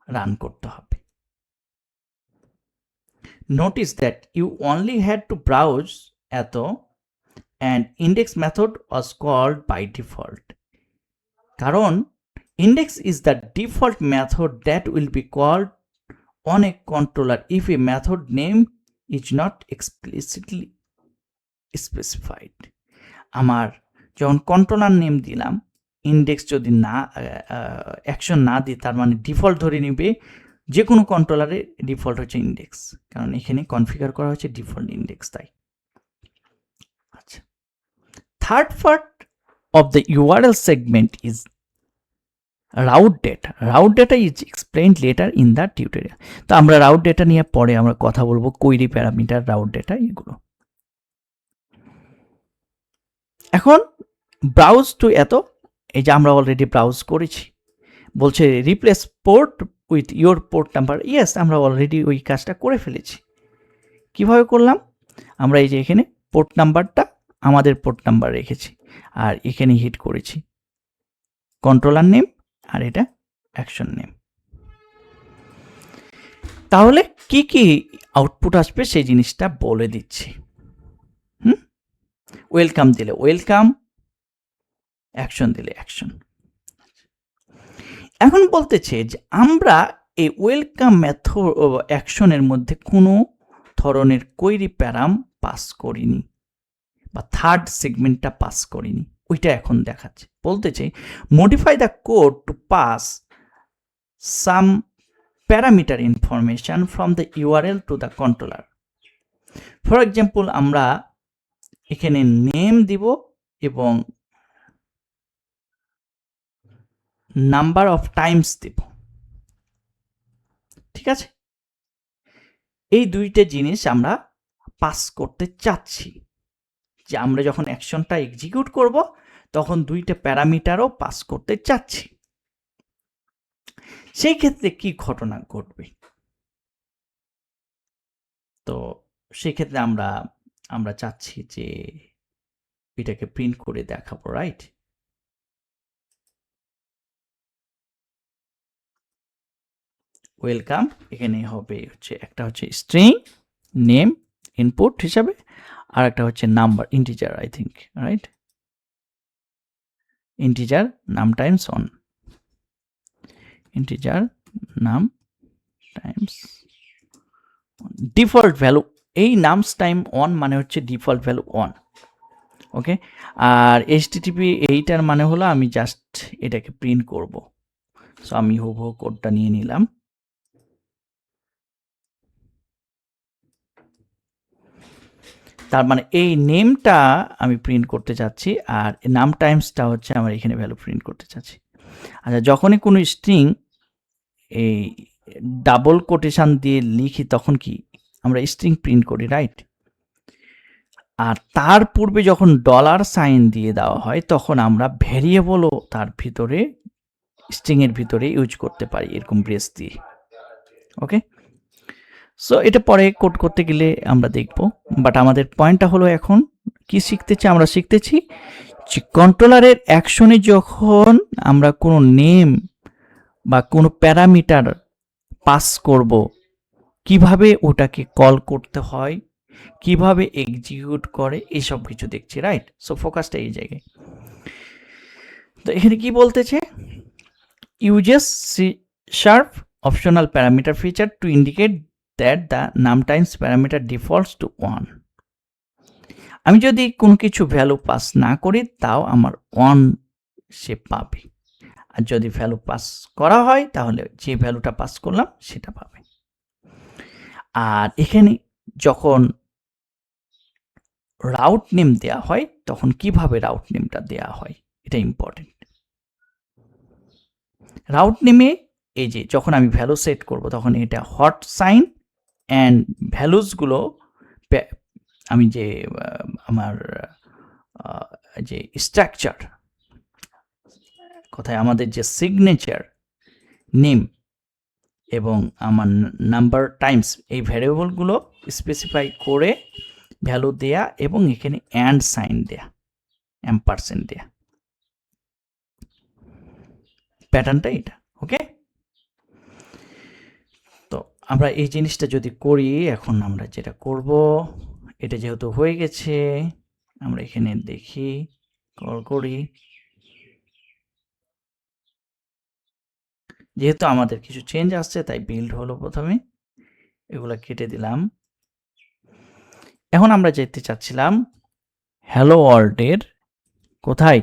run করতে হবে। Notice that you only had to browse এত and index method was called by default, কারণ index is the default method that will be called on a controller if a method name is not explicitly specified। আমার যখন controller name দিলাম, index যদি না action না দিই, তার মানে ডিফল্ট ধরে নিবে যে কোনো কন্ট্রোলারে ডিফল্ট হচ্ছে ইন্ডেক্স, কারণ এখানে কনফিগার করা হচ্ছে ডিফল্ট ইন্ডেক্স তাই। আচ্ছা, third part of the URL segment is route data। route data is explained later in the tutorial। তো আমরা route data নিয়ে পরে আমরা কথা বলবো, কোয়েরি প্যারামিটার, route data এগুলো। এখন ব্রাউজ টু এত, এই যে আমরা অলরেডি ব্রাউজ করেছি, বলছে replace port with your port number. Yes, আমরা অলরেডি ওই কাজটা করে ফেলেছি। কিভাবে করলাম? আমরা এই যে এখানে পোর্ট নাম্বারটা আমাদের পোর্ট নাম্বার রেখেছি, আর এখানে হিট করেছি কন্ট্রোলার নেম, আর এটা অ্যাকশন নেম। তাহলে কি কি আউটপুট আসবে সেই জিনিসটা বলে দিচ্ছি। ওয়েলকাম দিলে ওয়েলকাম, অ্যাকশন দিলে অ্যাকশন। এখন বলতেছে যে আমরা এই ওয়েলকাম মেথড অ্যাকশনের মধ্যে কোনো ধরনের কোয়েরি প্যারাম পাস করিনি, বা থার্ড সেগমেন্টটা পাস করিনি, ওইটা এখন দেখাচ্ছে। বলতেছে modify the code to pass some parameter information from the URL to the controller. For example, আমরা এখানে নেম দিব এবং নাম্বার অফ টাইমস দিব, ঠিক আছে? এই দুইটা জিনিস আমরা পাস করতে চাচ্ছি, যে আমরা যখন অ্যাকশনটা এক্সিকিউট করব তখন দুইটা প্যারামিটারও পাস করতে চাচ্ছি। সেই ক্ষেত্রে কি ঘটনা ঘটবে? তো সেই ক্ষেত্রে আমরা চাচ্ছি যে এটাকে প্রিন্ট করে দেখাবো, রাইট? ওয়েলকাম এখানে হবে হচ্ছে একটা হচ্ছে স্ট্রিং নেম ইনপুট হিসাবে, আর একটা হচ্ছে number integer, I think, right? Integer num times one, integer num times default value. এই নামস টাইম অন মানে হচ্ছে ডিফল্ট ভ্যালু অন, ওকে? আর এইচটিটিপি এইটার মানে হলো আমি জাস্ট এটাকে প্রিন্ট করব। সো আমি হুবহু কোডটা নিয়ে নিলাম। তার মানে এই নেমটা আমি প্রিন্ট করতে চাচ্ছি, আর নাম টাইমসটা হচ্ছে আমার এখানে ভ্যালু প্রিন্ট করতে চাচ্ছি। আচ্ছা, যখনই কোনো স্ট্রিং এই ডাবল কোটেশন দিয়ে লিখি তখন কি আমরা স্ট্রিং প্রিন্ট করি, রাইট? আর তার পূর্বে যখন ডলার সাইন দিয়ে দেওয়া হয় তখন আমরা ভেরিয়েবলও তার ভিতরে স্ট্রিংয়ের ভিতরে ইউজ করতে পারি, এরকম ব্রেস দিয়ে, ওকে? সো এটা পরে কোড করতে গেলে আমরা দেখব, বাট আমাদের পয়েন্টটা হলো এখন কি শিখতেছি? আমরা শিখতেছি যে কন্ট্রোলারের অ্যাকশনে যখন আমরা কোনো নেম বা কোনো প্যারামিটার পাস করব, কিভাবে ওটাকে কল করতে হয়, কিভাবে এক্সিকিউট করে, এইসব কিছু দেখছি, রাইট? সো ফোকাসটা এই জায়গায়। তো এখানে কি বলতেছে, uses C# optional parameter feature to indicate that the num times parameter defaults to 1. আমি যদি কোনো কিছু ভ্যালু পাস না করি তাও আমার 1 সে পাবে, আর যদি ভ্যালু পাস করা হয় তাহলে যে ভ্যালুটা পাস করলাম সেটা পাবে। আর এখানে যখন রাউট নেম দেয়া হয় তখন কিভাবে রাউট নেমটা দেয়া হয় এটা ইম্পর্টেন্ট। রাউট নেমে এই যে যখন আমি ভ্যালু সেট করব তখন এটা হট সাইন অ্যান্ড ভ্যালুসগুলো আমি যে আমার যে স্ট্রাকচার কোথায় আমাদের যে সিগনেচার নেম এবং আমার নাম্বার টাইমস এই ভ্যারিয়েবলগুলো স্পেসিফাই করে ভ্যালু দেয়া এবং এখানে অ্যান্ড সাইন দেয়া, এম্পারসেন্ট দেয়া, প্যাটার্নটা এটা। ওকে, তো আমরা এই জিনিসটা যদি করি, এখন আমরা যেটা করব, এটা যেহেতু হয়ে গেছে আমরা এখানে দেখি কল করি, যেহেতু আমাদের কিছু চেঞ্জ আসছে তাই বিল্ড হলো, প্রথমে এগুলা কেটে দিলাম। এখন আমরা যেতে চাচ্ছিলাম হ্যালো ওয়ার্ল্ডের কোথায়,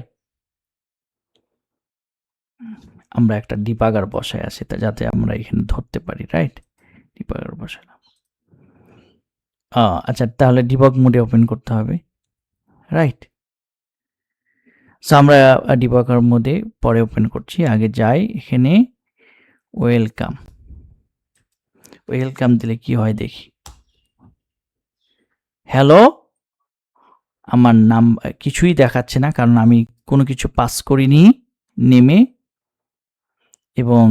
আমরা একটা ডিবাগার বসায় আসি তা যাতে আমরা এখানে ধরতে পারি, রাইট? ডিবাগার বসালাম। আচ্ছা, তাহলে ডিবাগ মোডে ওপেন করতে হবে, রাইট? সো আমরা ডিবাগার মোডে পরে ওপেন করছি, আগে যাই এখানে ওয়েলকাম, ওয়েলকাম দিলে কি হয় দেখি। হ্যালো, আমার নাম কিছুই দেখাচ্ছে না কারণ আমি কোনো কিছু পাস করিনি নেমে, এবং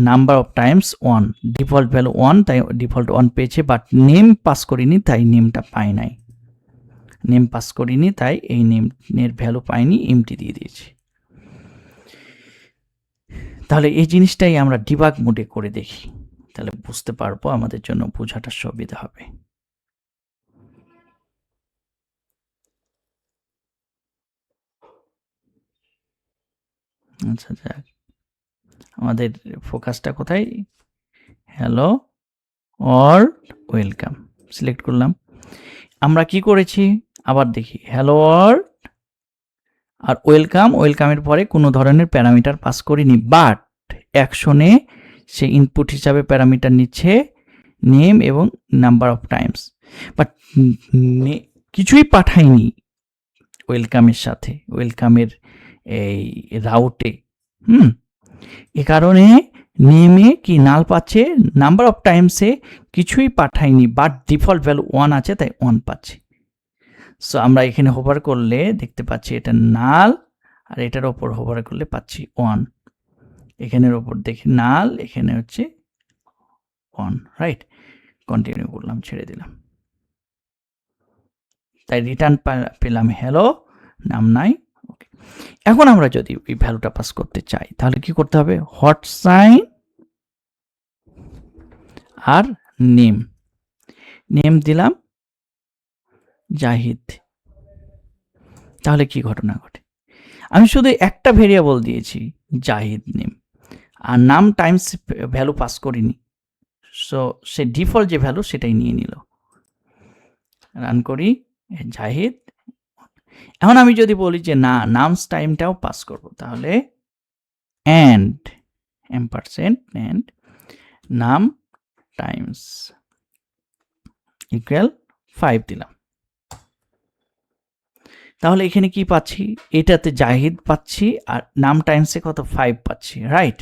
number of Times 1, default value 1, তাই ডিফল্ট 1 পেয়েছে, বাট নেম পাস করিনি তাই নেমটা পাই নাই, নেম পাস করিনি তাই এই নেমের ভ্যালু পাইনি, এমটি দিয়ে দিয়েছি। তাহলে এই জিনিসটাই আমরা ডিবাগ মোডে করে দেখি, তাহলে বুঝতে পারবো, আমাদের জন্য বোঝাটা সুবিধা হবে। আচ্ছা, যাক, আমাদের ফোকাসটা কোথায়, হ্যালো অর ওয়েলকাম সিলেক্ট করলাম। আমরা কি করেছি আবার দেখি, হ্যালো ওয়ার্ল্ড আর ওয়েলকাম, ওয়েলকামের পরে কোনো ধরনের প্যারামিটার পাস করিনি, বাট অ্যাকশনে সে ইনপুট হিসাবে প্যারামিটার নিচ্ছে নেম এবং নাম্বার অফ টাইমস, বাট কিছুই পাঠাইনি ওয়েলকামের সাথে, ওয়েলকামের এই রাউটে। এ কারণে নেমে কি নাল পাচ্ছে, নাম্বার অফ টাইমসে কিছুই পাঠাইনি, বাট ডিফল্ট ভ্যালু 1 আছে তাই 1 পাচ্ছে। সো আমরা এখানে হোভার করলে দেখতে পাচ্ছি এটা নাল, আর এটার ওপর হোভার করলে পাচ্ছি 1, এখানের ওপর দেখি নাল, এখানে হচ্ছে 1, রাইট? কন্টিনিউ করলাম, ছেড়ে দিলাম, তাই রিটার্ন পেলাম হ্যালো, নাম নাই। ওকে, এখন আমরা যদি এই ভ্যালুটা পাস করতে চাই তাহলে কি করতে হবে, হট সাইন আর নেম, নেম দিলাম জাহিদ, তাহলে কি ঘটনা ঘটে, আমি শুধু একটা ভেরিয়েবল দিয়েছি জাহিদ নেম, আর নাম টাইমস ভ্যালু পাস করিনি, সো সে ডিফল্ট যে ভ্যালু সেটাই নিয়ে নিল। রান করি, জাহিদ। এখন আমি যদি বলি যে না, নামস টাইমটাও পাস করব, তাহলে অ্যান্ড এম্পারসেন্ট অ্যান্ড নাম টাইমস ইকুয়াল 5 দিলাম, তাহলে এখানে কি পাচ্ছি, এটাতে জাহিদ পাচ্ছি আর নাম টাইমসে কত 5 পাচ্ছি, রাইট?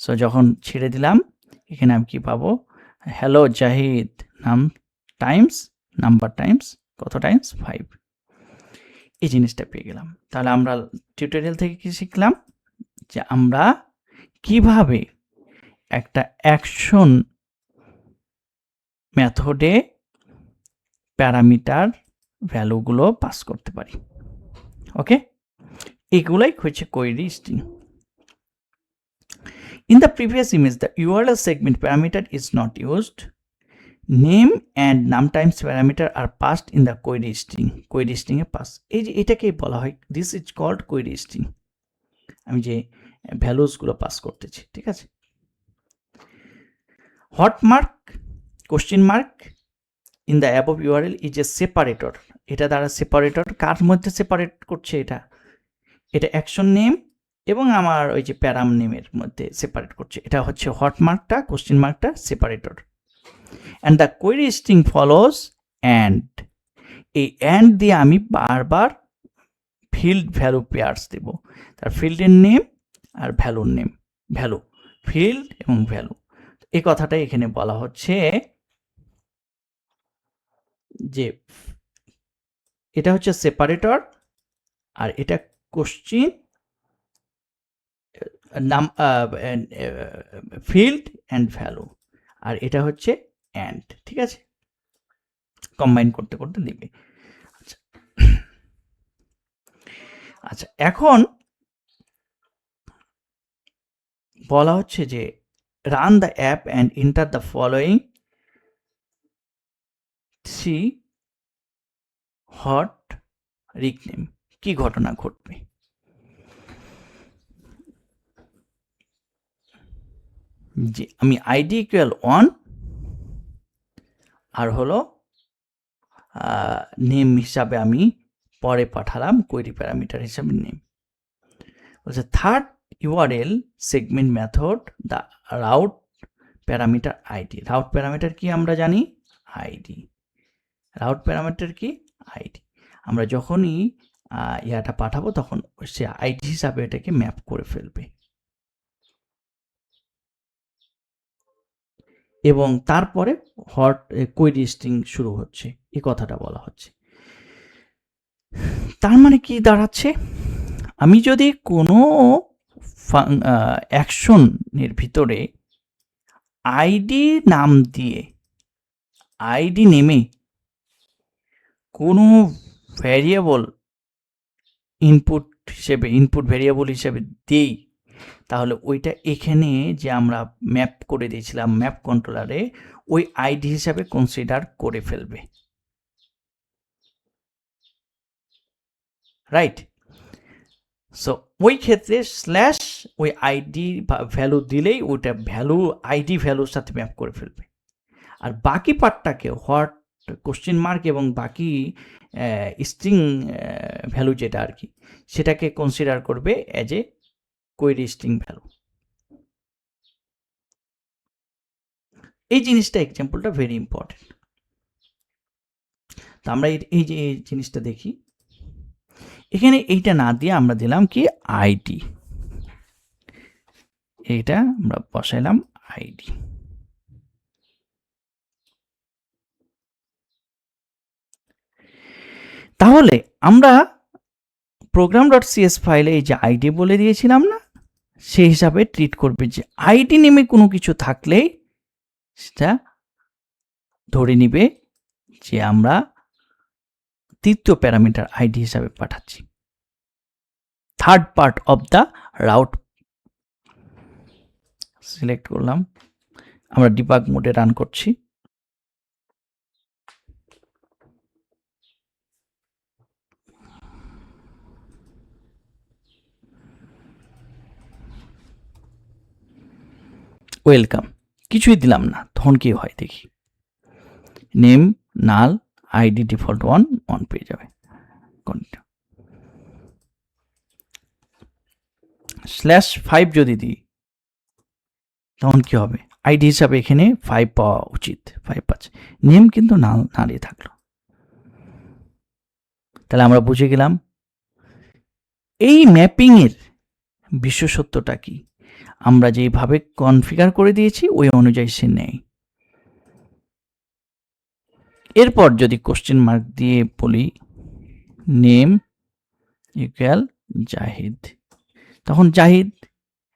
সো যখন ছেড়ে দিলাম এখানে আমি কি পাবো, হ্যালো জাহিদ নাম টাইমস নাম্বার টাইমস কত টাইমস 5, এই জিনিসটা পেয়ে গেলাম। তাহলে আমরা টিউটোরিয়াল থেকে কি শিখলাম, যে আমরা কিভাবে একটা অ্যাকশন মেথডে প্যারামিটার ভ্যালুগুলো পাস করতে পারি। ওকে, এগুলাই হচ্ছে query string. In the previous image, the URL segment parameter is not used. Name and num times parameter are passed in the query string. Query string A pass. এই যে এটাকেই বলা হয়, this is called query string. আমি যে values গুলো pass করতেছি, ঠিক আছে? Hot mark, question mark in the above URL is a separator. এটা দ্বারা সেপারেটর কার মধ্যে সেপারেট করছে? এটা অ্যাকশন নেম এবং আমার ওই যে প্যারাম নেমের মধ্যে সেপারেট করছে। এটা হচ্ছে হট মার্কটা, কোশ্চেন মার্কটা separator. And the query string follows and, এই অ্যান্ড দিয়ে আমি বারবার ফিল্ড ভ্যালু পেয়ার্স দেব। তার ফিল্ডের নেম আর ভ্যালুর নেম, ভ্যালু, ফিল্ড এবং ভ্যালু। এই কথাটাই এখানে বলা হচ্ছে যে এটা হচ্ছে সেপারেটর আর এটা কোশ্চেন নাম ফিল্ড অ্যান্ড ভ্যালু, আর এটা হচ্ছে অ্যান্ড, ঠিক আছে? কম্বাইন করতে করতে দিবে। আচ্ছা আচ্ছা, এখন বলা হচ্ছে যে run the app and enter the following see hot Rick name. কি ঘটনা ঘটবে? যে আমি আইডি ইকুয়াল 1 আর হলো নেম হিসাবে আমি পরে পাঠালাম কোয়েরি প্যারামিটার হিসাবে নেম। বলছে third URL segment method the route parameter ID. Route parameter কি আমরা জানি? আইডি। রাউট প্যারামিটার কি? আইডি। আমরা যখনই ইয়াটা পাঠাবো তখন সে আইডি হিসাবে এটাকে ম্যাপ করে ফেলবে এবং তারপরে হট কোয়েরি স্ট্রিং শুরু হচ্ছে, এই কথাটা বলা হচ্ছে। তার মানে কি দাঁড়াচ্ছে? আমি যদি কোনো অ্যাকশনের ভিতরে আইডি নাম দিয়ে, আইডি নেমে কোনো ভ্যারিয়েবল ইনপুট হিসেবে, ইনপুট ভ্যারিয়েবল হিসেবে দেই, তাহলে ওইটা এখানে যে আমরা ম্যাপ করে দিয়েছিলাম ম্যাপ কন্ট্রোলারে, ওই আইডি হিসাবে কনসিডার করে ফেলবে, রাইট? সো ওই ক্ষেত্রে স্ল্যাশ ওই আইডি ভ্যালু দিলেই ওইটা ভ্যালু আইডি ভ্যালুর সাথে ম্যাপ করে ফেলবে। আর বাকি পার্টটাকে হোয়াট, কোশ্চেন মার্ক এবং বাকি স্ট্রিং ভ্যালু যেটা আর কি, সেটাকে কনসিডার করবে as a query string value. এই জিনিসটা, এক্সাম্পলটা ভেরি ইম্পর্টেন্ট। তো আমরা এই যে এই জিনিসটা দেখি, এখানে এইটা না দিয়ে আমরা দিলাম কি আইডি, এইটা আমরা বসাইলাম আইডি। তাহলে আমরা program.cs ফাইলে এই যে আইডি বলে দিয়েছিলাম না, সেই হিসাবে ট্রিট করবে যে আইডি নেমে কোনো কিছু থাকলেই সেটা ধরে নিবে যে আমরা তৃতীয় প্যারামিটার আইডি হিসাবে পাঠাচ্ছি। Third part of the route select করলাম, আমরা ডিবাগ মোডে রান করছি। ওয়েলকাম, কিছুই দিলাম না, তখন কি হয় দেখি। নেম নাল, আইডি ডিফল্ট 1 পেয়ে যাবে। /5 যদি দিই তখন কি হবে? আইডি হিসাবে এখানে 5 পাওয়া উচিত, 5 পাচ্ছে, নেম কিন্তু নালই থাকলো। তাহলে আমরা বুঝে গেলাম এই ম্যাপিং এর বিশেষত্বটা কি। আমরা যেভাবে কনফিগার করে দিয়েছি ওই অনুযায়ী সে নেয়। এরপর যদি কোশ্চেন মার্ক দিয়ে বলি নেম ইকুয়াল জাহিদ, তখন জাহিদ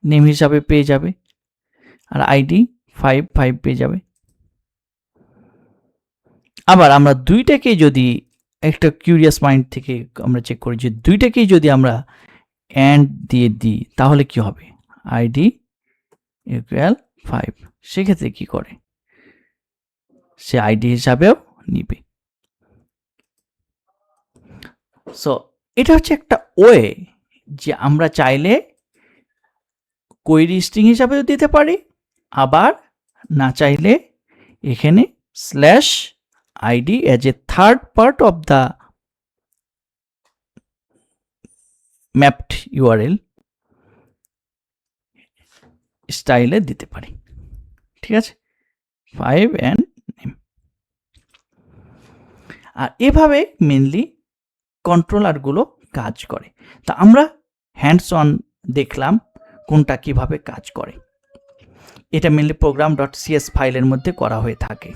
নেম হিসাবে পেয়ে যাবে আর আইডি 5 পেয়ে যাবে। আবার আমরা দুইটাকেই যদি একটা কিউরিয়াস মাইন্ড থেকে আমরা চেক করি যে দুইটাকেই যদি আমরা অ্যান্ড দিয়ে দিই তাহলে কি হবে? আইডি ইকুয়াল 5, সেক্ষেত্রে কি করে, সে আইডি হিসাবেও নিবে। সো এটা হচ্ছে একটা ওয়ে যে আমরা চাইলে কোয়েরি স্ট্রিং হিসাবেও দিতে পারি, আবার না চাইলে এখানে slash ID as a third part of the mapped URL স্টাইলে দিতে পারি। ঠিক আছে, 5 and নেম। আর এভাবে মেনলি কন্ট্রোলারগুলো কাজ করে। তা আমরা হ্যান্ডস অন দেখলাম কোনটা কিভাবে কাজ করে। এটা মেনলি program.cs ফাইলের মধ্যে করা হয়ে থাকে।